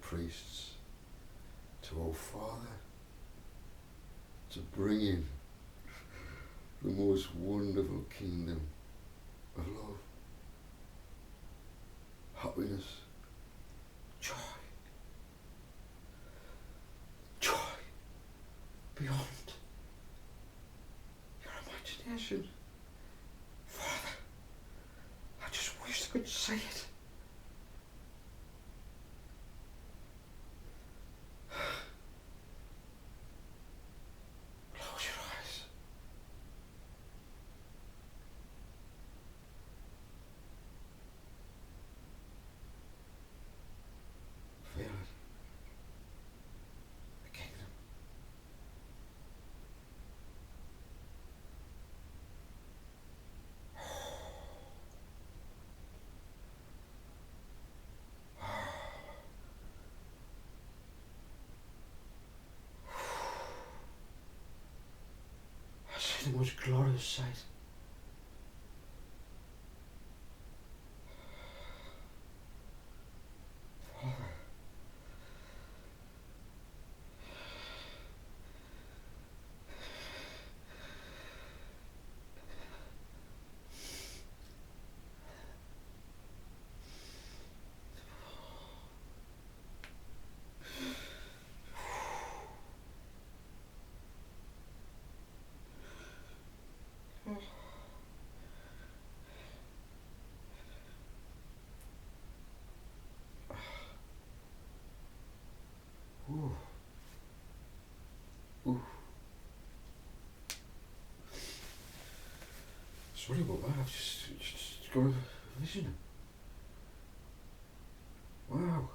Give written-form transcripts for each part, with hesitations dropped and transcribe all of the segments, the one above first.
priests to our Father to bring in the most wonderful kingdom of love, happiness, joy, joy beyond your imagination. Father, I just wish I could say it. Close your eyes. Feel it. The kingdom. I see the most glorious sight. Father, ooh, ooh. Sorry about that. I've just got a vision. Wow. Wow.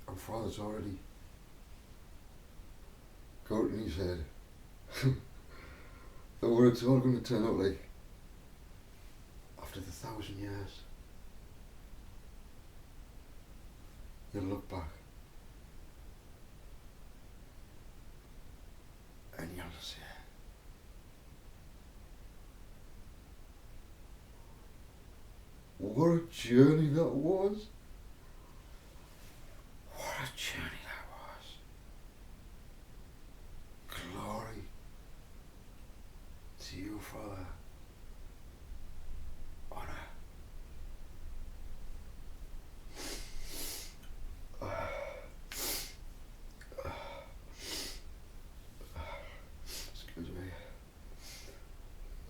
Our Father's already got it in his head. And what it's all going to turn out like after the 1,000 years. You'll look back and you'll say, what a journey that was. What a journey that was. Glory to you, Father. Honor. Excuse me.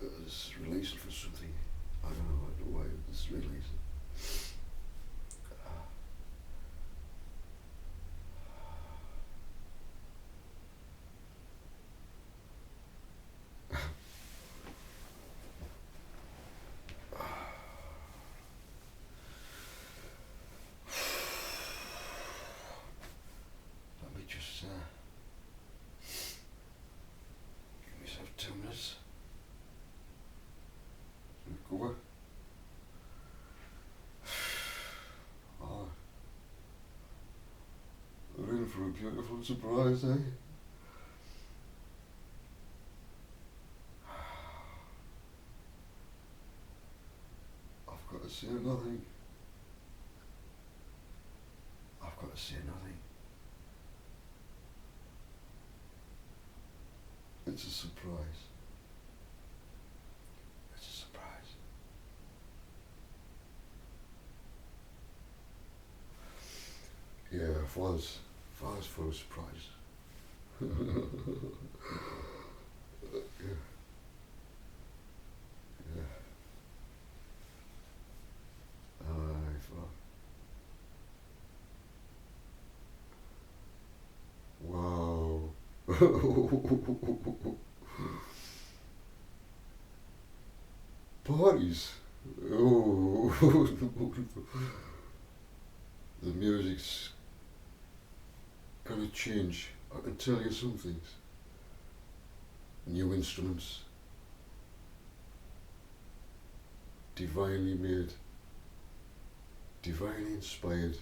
This is releasing for something. I don't know why this is releasing. Let me just give myself 2 minutes to recover. Oh, we're in for a beautiful surprise, eh? I've got to say nothing. I've got to say nothing. It's a surprise. It's a surprise. Yeah, Father's full of surprise. Yeah. Yeah. Aye, Father. Wow. Parties. Oh. The music's gonna change. I can tell you some things. New instruments, divinely made, divinely inspired.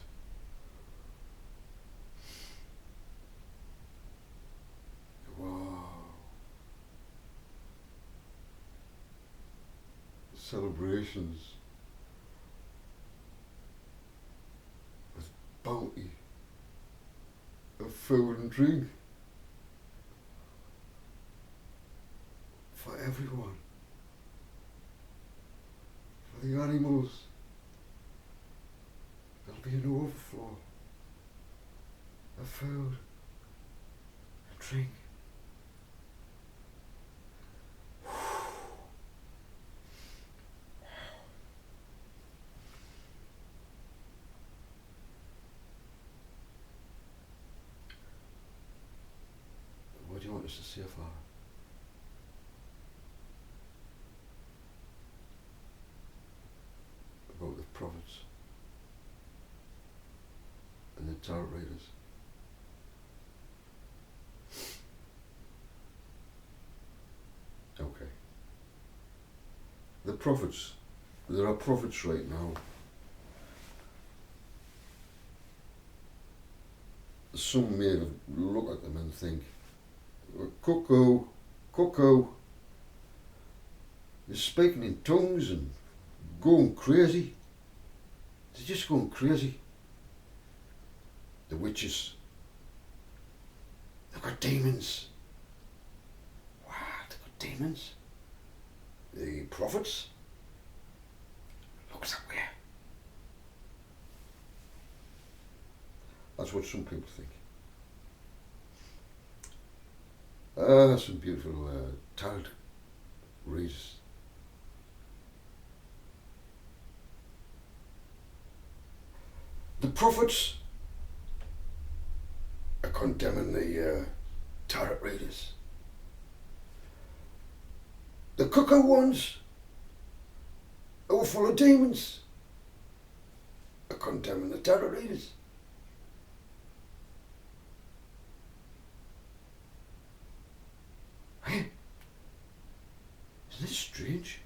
Wow. Celebrations with bounty of food and drink for everyone, for the animals. There'll be an overflow of food and drink. What do you want us to say, Father? About the prophets and the tarot readers. Okay. The prophets. There are prophets right now. Some may look at them and think, cuckoo, cuckoo, they're speaking in tongues and going crazy. They're just going crazy. The witches, they've got demons. What? They've got demons? The prophets? Looks that way. That's what some people think. Some beautiful tarot readers. The prophets are condemning the tarot readers. The cuckoo ones, who are full of demons, are condemning the tarot readers. Hey, isn't this strange?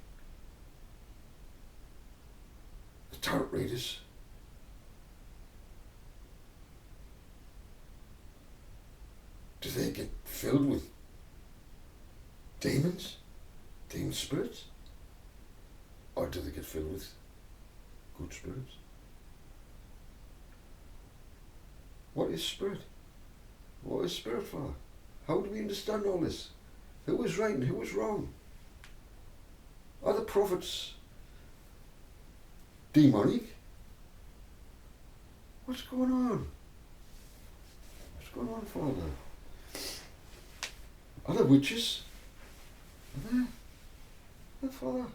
The tarot readers do they get filled with demons, demon spirits? Or do they get filled with good spirits? What is spirit? What is spirit, Father? How do we understand all this? Who is right and who is wrong? Are the prophets demonic? What's going on? What's going on, Father? Are there witches? Are there, Father?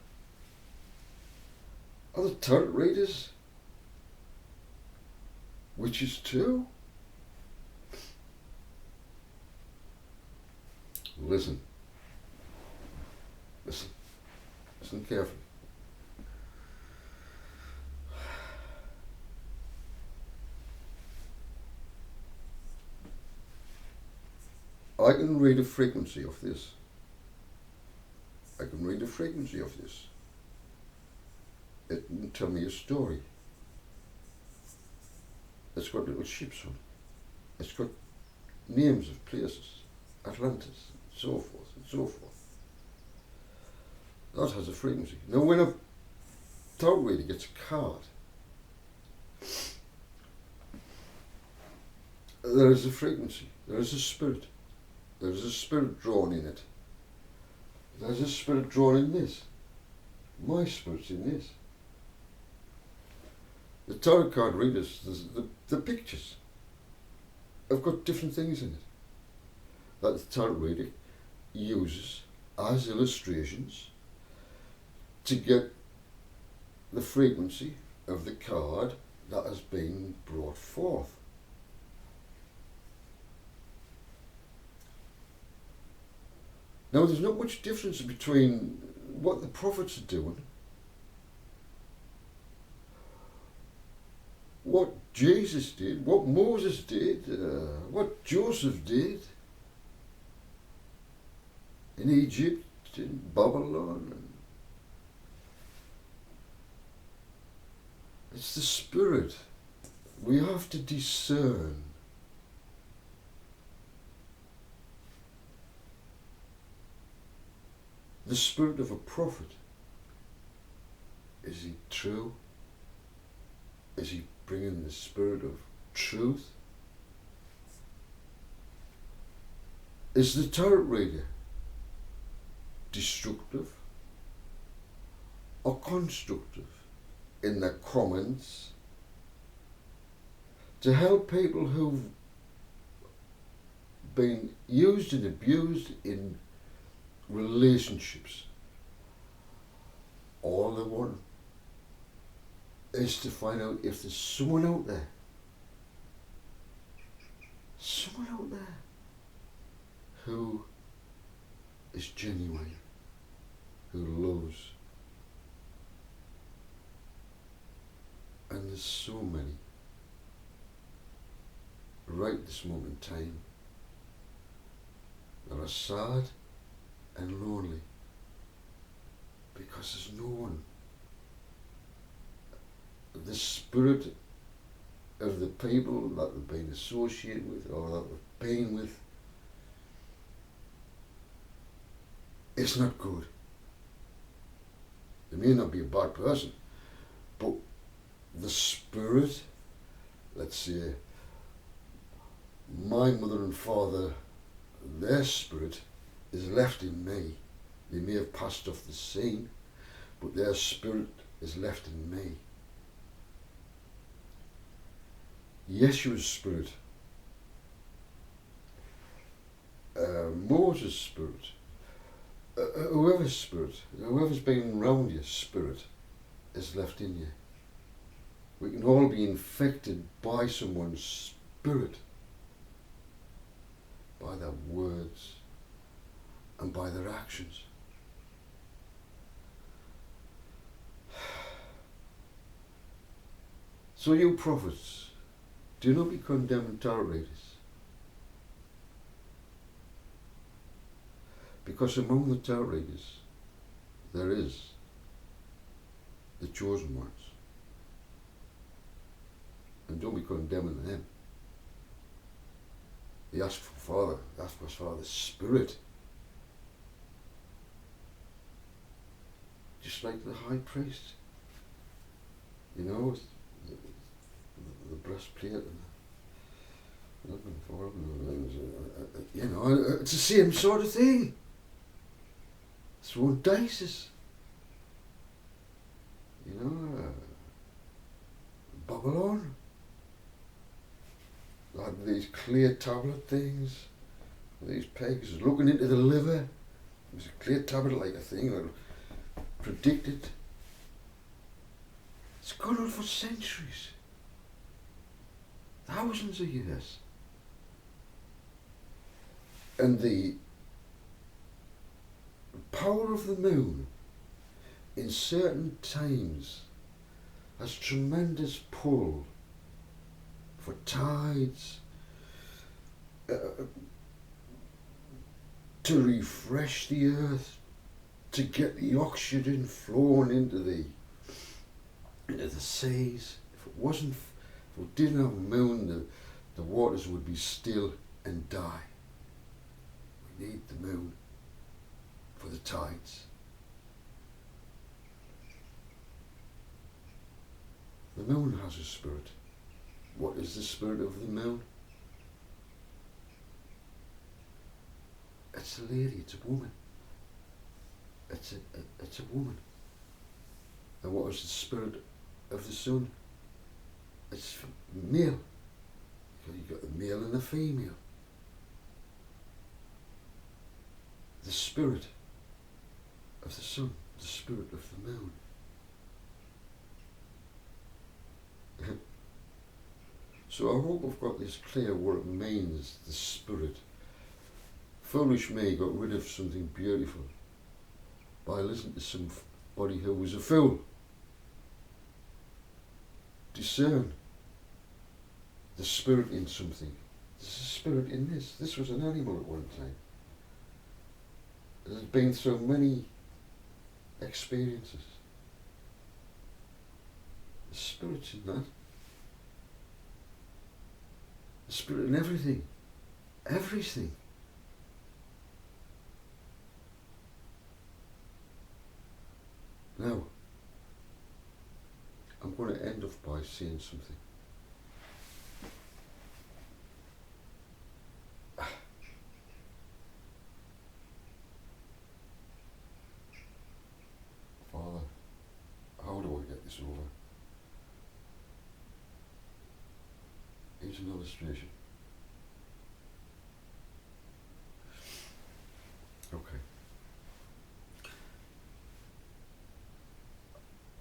Are the tarot readers witches too? Listen. Listen. Listen carefully. I can read the frequency of this. I can read the frequency of this. It can tell me a story. It's got little ships on it. It's got names of places, Atlantis, and so forth, and so forth. That has a frequency. Now when a tarot reader gets a card, there is a frequency, there is a spirit. There is a spirit drawn in it. There's a spirit drawn in this. My spirit's in this. The tarot card readers, the pictures have got different things in it that the tarot reader uses as illustrations to get the frequency of the card that has been brought forth. Now, there's not much difference between what the prophets are doing, what Jesus did, what Moses did, what Joseph did in Egypt, in Babylon, It's the Spirit. We have to discern. The spirit of a prophet. Is he true? Is he bringing the spirit of truth? Is the tarot reader destructive or constructive in their comments to help people who've been used and abused in relationships? All they want is to find out if there's someone out there, who is genuine, who loves. And there's so many right this moment in time that are sad and lonely because there's no one. The spirit of the people that they've been associated with or that they've been with is not good. They may not be a bad person, but the spirit, let's say, my mother and father, their spirit is left in me. They may have passed off the scene, but their spirit is left in me. Yeshua's spirit, Moses' spirit, whoever's been around you, spirit, is left in you. We can all be infected by someone's spirit, by their words and by their actions. So you prophets, do not be condemned tarot readers, because among the tarot readers there is the chosen ones. And don't be condemning them. They ask for Father's spirit. Just like the high priest. You know, the breastplate and you know, it's the same sort of thing. Throwing dices. You know, Babylon. Like these clear tablet things, these pegs looking into the liver. It was a clear tablet like a thing that predicted. It's gone on for centuries, thousands of years. And the power of the moon in certain times has tremendous pull for tides, to refresh the earth, to get the oxygen flowing into the seas. If we didn't have a moon, the waters would be still and die. We need the moon for the tides. The moon has a spirit. What is the spirit of the moon? It's a lady, it's a woman. It's a woman. And what is the spirit of the sun? It's male. You've got the male and the female. The spirit of the sun, the spirit of the moon. So I hope I've got this clear what it means, the spirit. Foolish me got rid of something beautiful by listening to somebody who was a fool. Discern the spirit in something. There's a spirit in this. This was an animal at one time. It has been through many experiences. The Spirit's in that. The Spirit in everything. Everything. Now, I'm going to end off by saying something. Father, how do I get this over? Here's an illustration. Okay.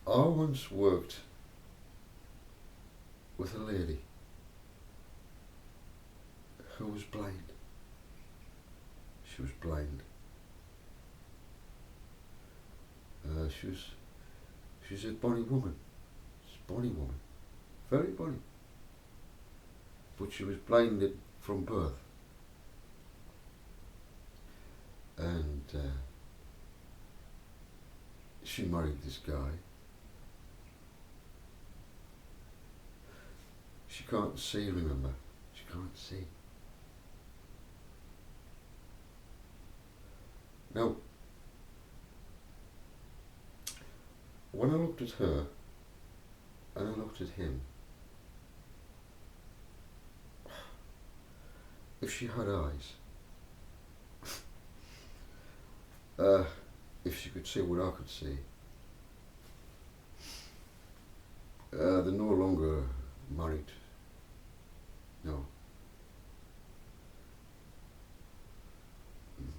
I once worked with a lady who was blind. She was blind. She's a bonny woman. She's a bonny woman. Very bonny. But she was blinded from birth. And she married this guy. She can't see, remember? She can't see. Now, when I looked at her and I looked at him, if she had eyes, if she could see what I could see, they're no longer married. No.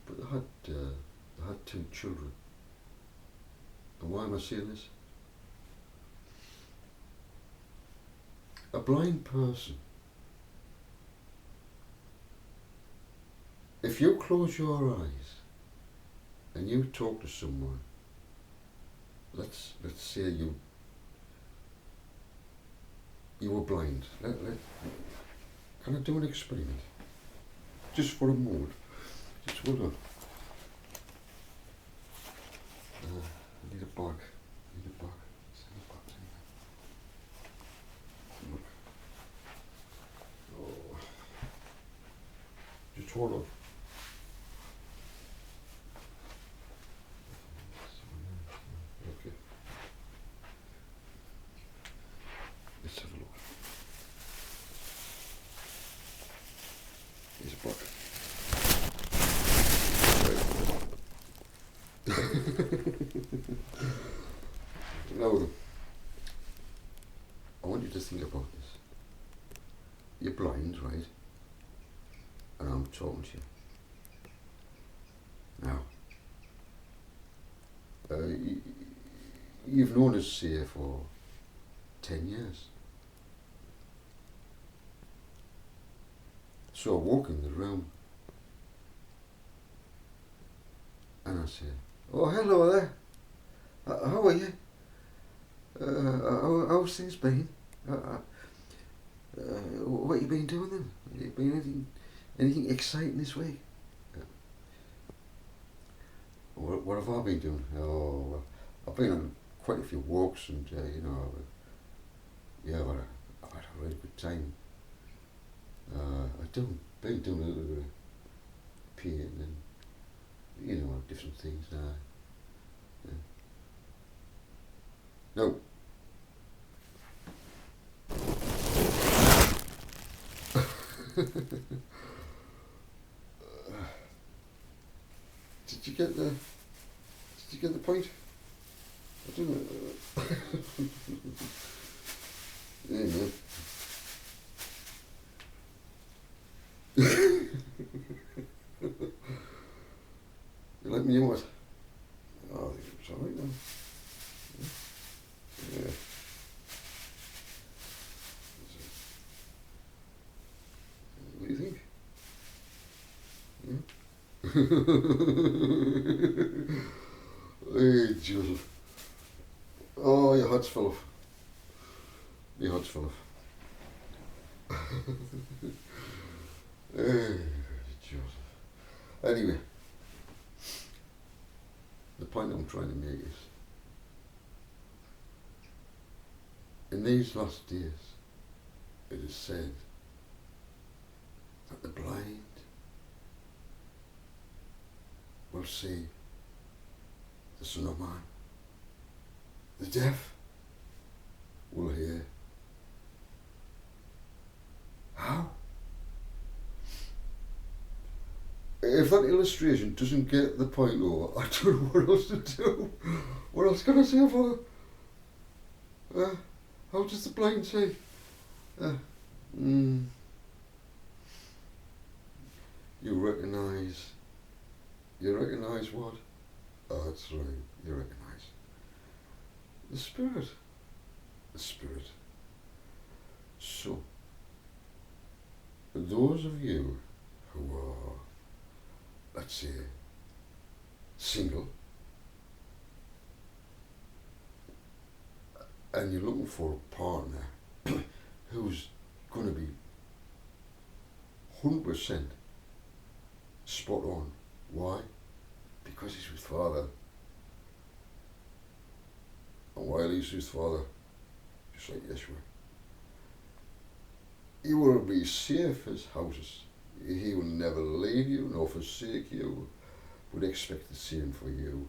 But they had 2 children. And why am I saying this? A blind person, if you close your eyes and you talk to someone, let's say you were blind. Can I do an experiment? Just for a moment. Just hold on. I need a bag. Send a bag. Look. Oh. Just hold on. Okay. Let's have a look. Here's a book. Now then, I want you to think about this. You're blind, right? And I'm talking to you. Now, you've known us here for 10 years. So I walk in the room and I say, "Oh, hello there. How are you? How's things been? What you been doing then? You been anything exciting this week?" What have I been doing? Oh, well, I've been on quite a few walks and, yeah, I've had a really good time. I've been doing a little bit of painting and, different things now. Yeah. Now, did you get the point? I don't know. Yeah, man. You let me in what? Oh, I think it's alright now. Yeah. What do you think? Hey, Joseph. Oh, your heart's full of. Your heart's full of. Hey, Joseph. Anyway, the point I'm trying to make is In these last days, it is said that the blind will see the Son of Man. The deaf will hear. How? If that illustration doesn't get the point over, I don't know what else to do. What else can I say for how does the blind see? You recognise what? Oh, that's right, you recognise the Spirit. The Spirit. So, those of you who are, let's say, single, and you're looking for a partner who's going to be 100% spot on. Why? Because he's with Father. And while he's with Father, just like Yeshua, you will be safe as houses. He will never leave you nor forsake you. Would expect the same for you,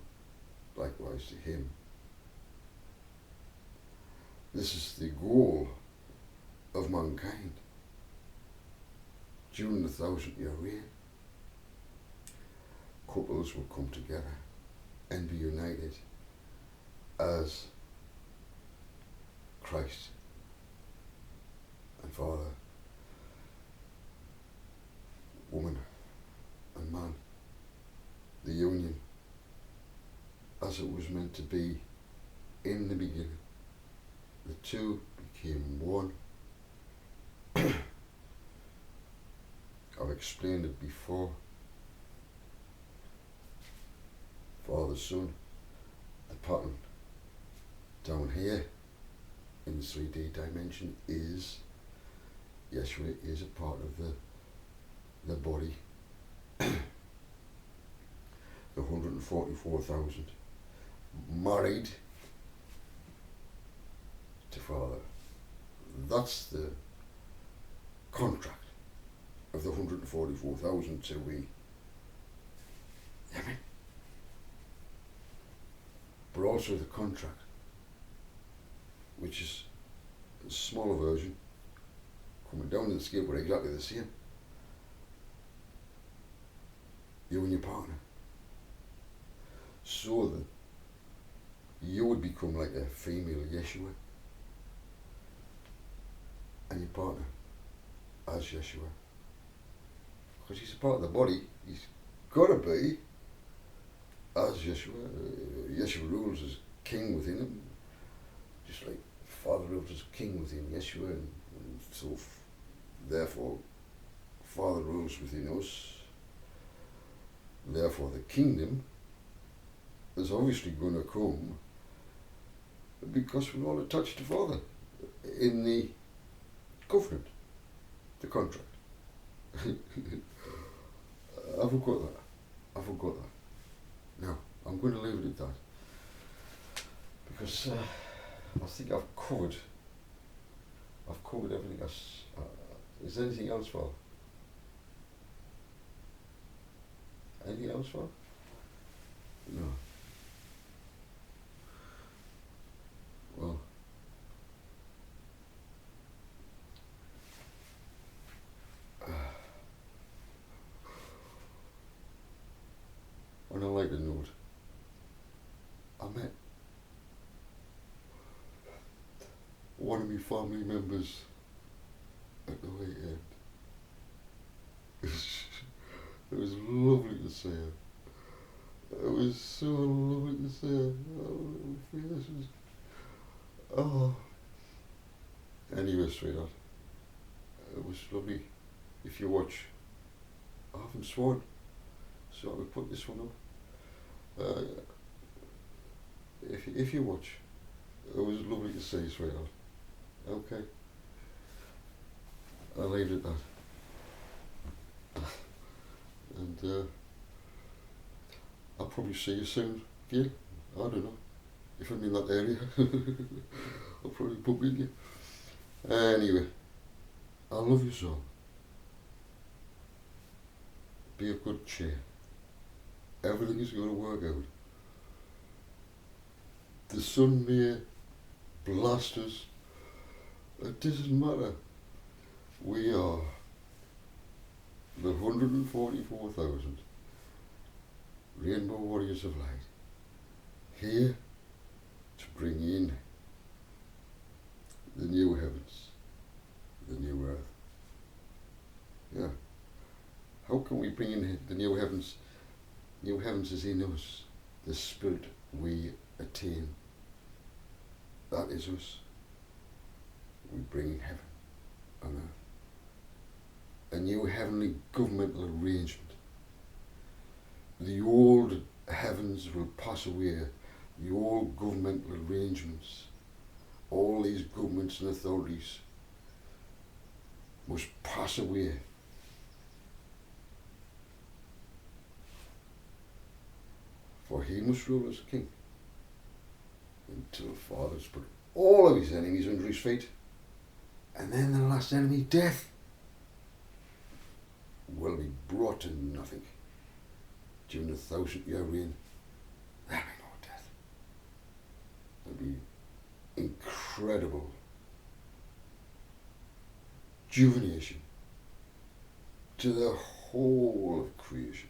likewise to him. This is the goal of mankind during the 1,000-year reign. Couples will come together and be united as Christ and Father, woman and man. The union as it was meant to be in the beginning. The two became one. I've explained it before. Father, Son, the pattern down here in the 3D dimension is Yeshua is a part of the body. The 144,000 married to Father. That's the contract of the 144,000 till we. Amen. But also the contract, which is a smaller version, coming down to the scale, but exactly the same. You and your partner. So that you would become like a female Yeshua, and your partner as Yeshua. Because he's a part of the body, he's got to be as Yeshua. Yeshua rules as king within him, just like Father rules as king within Yeshua, and so therefore Father rules within us. Therefore the kingdom is obviously going to come because we're all attached to Father in the covenant, the contract. I forgot that. Now, I'm going to leave it at that. Because I think I've covered everything else. Is there anything else, Val? Anything else, Val? No. Well. On a lighter note, I met one of my family members at the weekend. It was lovely to see her. It was so lovely to see her. Oh. Anyway, sweetheart, it was lovely. If you watch, I haven't sworn, so I would put this one up. If you watch, it was lovely to see you, sweetheart. Okay. I'll leave it at that. And I'll probably see you soon again. I don't know if I'm in that area. I'll probably bump into you. Anyway, I love you so. Be a good cheer. Everything is going to work out. The sun may blast us. It doesn't matter. We are the 144,000 Rainbow Warriors of Light, here to bring in the new heavens, the new earth. Yeah. How can we bring in the new heavens? New heavens is in us, the spirit we attain. That is us. We bring heaven on earth. A new heavenly governmental arrangement. The old heavens will pass away. The old governmental arrangements, all these governments and authorities must pass away. For he must rule as a king until the Father has put all of his enemies under his feet. And then the last enemy, death, will be brought to nothing. During the 1,000-year reign, there'll be no death. There'll be incredible rejuvenation to the whole of creation.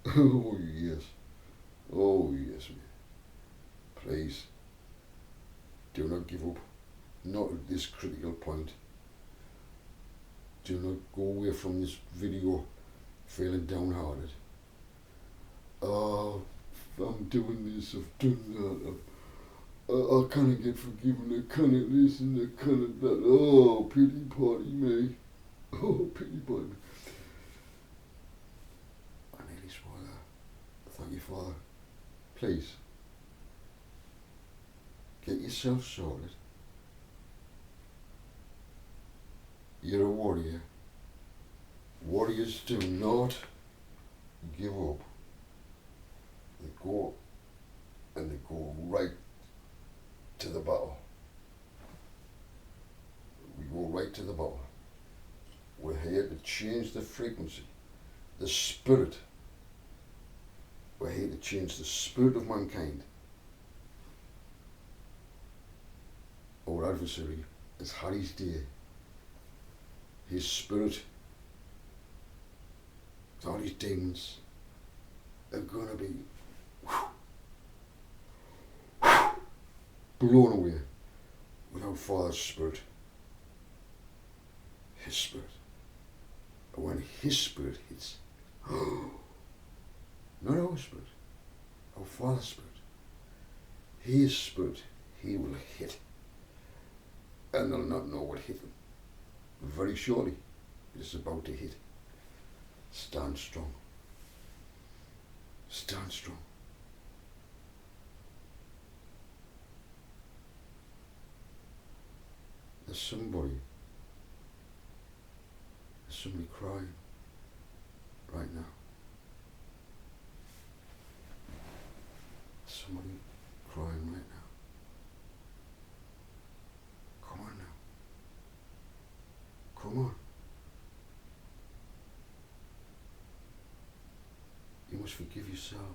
Oh yes. Oh yes, man. Please, do not give up. Not at this critical point. Do not go away from this video feeling downhearted. Oh, I'm doing this, I've done that, I can't get forgiven, I can't this and I can't that. Oh, pity party me. Oh, pity party me. I nearly swore that. Thank you, Father. Please, get yourself sorted. You're a warrior. Warriors do not give up. They go and they go right to the battle. We go right to the battle. We're here to change the frequency, the spirit. We're here to change the spirit of mankind. Our adversary is Harry's day. His spirit, all these demons are going to be blown away without Father's spirit. His spirit. And when his spirit hits, not our spirit, our Father's spirit, his spirit, he will hit. And they'll not know what hit them. Very shortly, it's about to hit. Stand strong. Stand strong. There's somebody crying right now. Somebody crying right now. Come on now. Come on. You must forgive yourself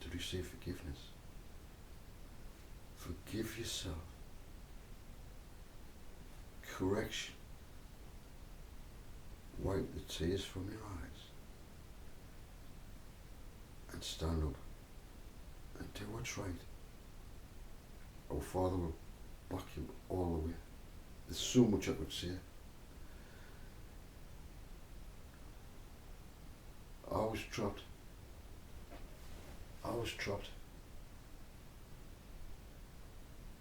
to receive forgiveness. Forgive yourself. Correction. Wipe the tears from your eyes. And stand up and do what's right. Our Father will back you all the way. There's so much I could say. I was trapped.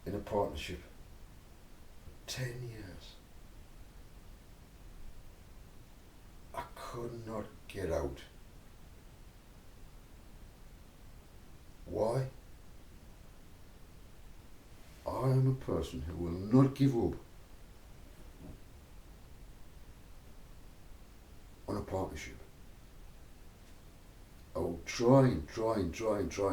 In a partnership for 10 years. I could not get out. Why? I am a person who will not give up on a partnership. I will try and try and try and try